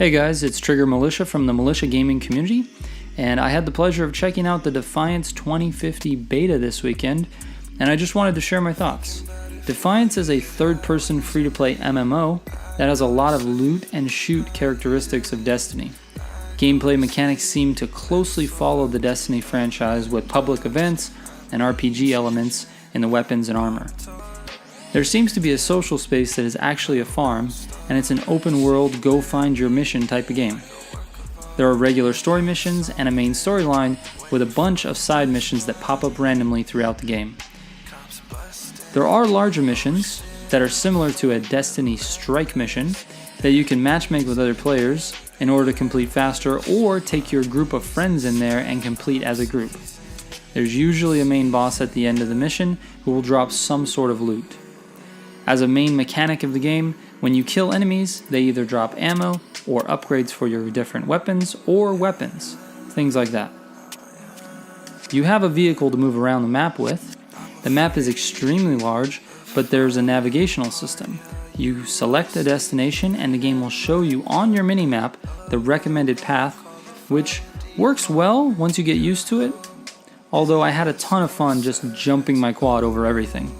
Hey guys, it's Trigger Militia from the Militia Gaming community, and I had the pleasure of checking out the Defiance 2050 beta this weekend, and I just wanted to share my thoughts. Defiance is a third-person free-to-play MMO that has a lot of loot and shoot characteristics of Destiny. Gameplay mechanics seem to closely follow the Destiny franchise with public events and RPG elements in the weapons and armor. There seems to be a social space that is actually a farm, and it's an open world go find your mission type of game. There are regular story missions and a main storyline with a bunch of side missions that pop up randomly throughout the game. There are larger missions that are similar to a Destiny Strike mission that you can matchmake with other players in order to complete faster, or take your group of friends in there and complete as a group. There's usually a main boss at the end of the mission who will drop some sort of loot. As a main mechanic of the game, when you kill enemies, they either drop ammo or upgrades for your different weapons, things like that. You have a vehicle to move around the map with. The map is extremely large, but there's a navigational system. You select a destination and the game will show you on your minimap the recommended path, which works well once you get used to it, although I had a ton of fun just jumping my quad over everything.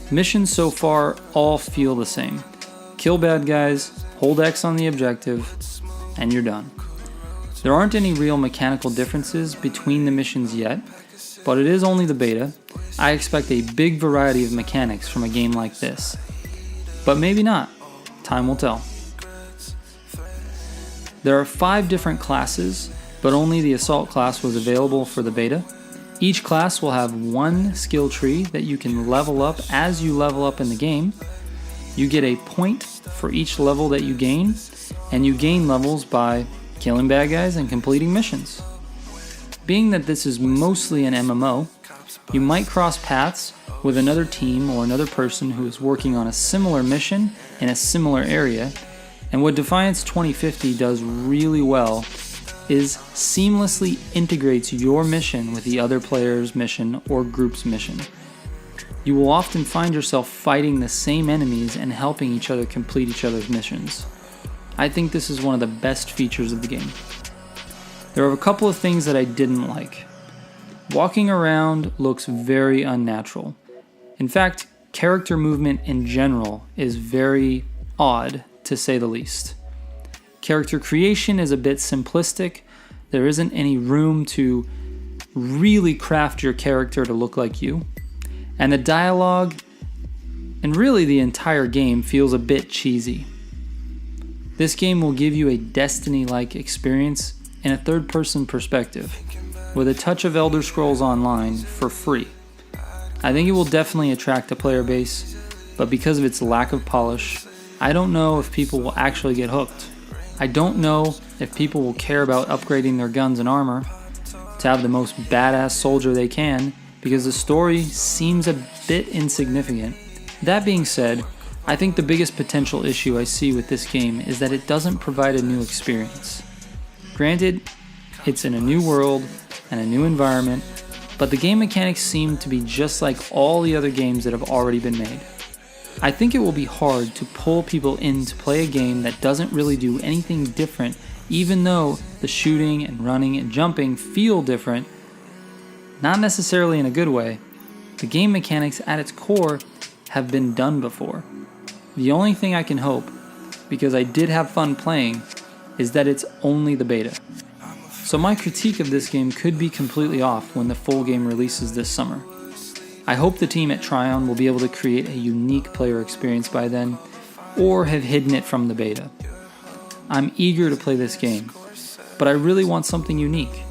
Missions so far all feel the same. Kill bad guys, hold X on the objective, and you're done. There aren't any real mechanical differences between the missions yet, but it is only the beta. I expect a big variety of mechanics from a game like this. But maybe not. Time will tell. There are 5 different classes, but only the Assault class was available for the beta. Each class will have one skill tree that you can level up as you level up in the game. You get a point for each level that you gain, and you gain levels by killing bad guys and completing missions. Being that this is mostly an MMO, you might cross paths with another team or another person who is working on a similar mission in a similar area, and what Defiance 2050 does really well is seamlessly integrates your mission with the other player's mission or group's mission. You will often find yourself fighting the same enemies and helping each other complete each other's missions. I think this is one of the best features of the game. There are a couple of things that I didn't like. Walking around looks very unnatural. In fact, character movement in general is very odd, to say the least. Character creation is a bit simplistic. There isn't any room to really craft your character to look like you. And the dialogue, and really the entire game, feels a bit cheesy. This game will give you a Destiny-like experience in a third-person perspective, with a touch of Elder Scrolls Online for free. I think it will definitely attract a player base, but because of its lack of polish, I don't know if people will actually get hooked. I don't know if people will care about upgrading their guns and armor to have the most badass soldier they can, because the story seems a bit insignificant. That being said, I think the biggest potential issue I see with this game is that it doesn't provide a new experience. Granted, it's in a new world and a new environment, but the game mechanics seem to be just like all the other games that have already been made. I think it will be hard to pull people in to play a game that doesn't really do anything different, even though the shooting and running and jumping feel different, not necessarily in a good way. The game mechanics at its core have been done before. The only thing I can hope, because I did have fun playing, is that it's only the beta. So my critique of this game could be completely off when the full game releases this summer. I hope the team at Tryon will be able to create a unique player experience by then, or have hidden it from the beta. I'm eager to play this game, but I really want something unique.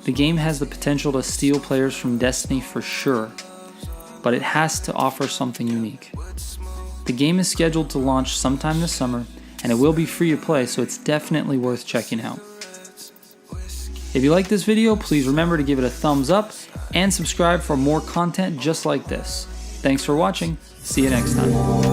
The game has the potential to steal players from Destiny for sure, but it has to offer something unique. The game is scheduled to launch sometime this summer, and it will be free to play, so it's definitely worth checking out. If you like this video, please remember to give it a thumbs up and subscribe for more content just like this. Thanks for watching. See you next time.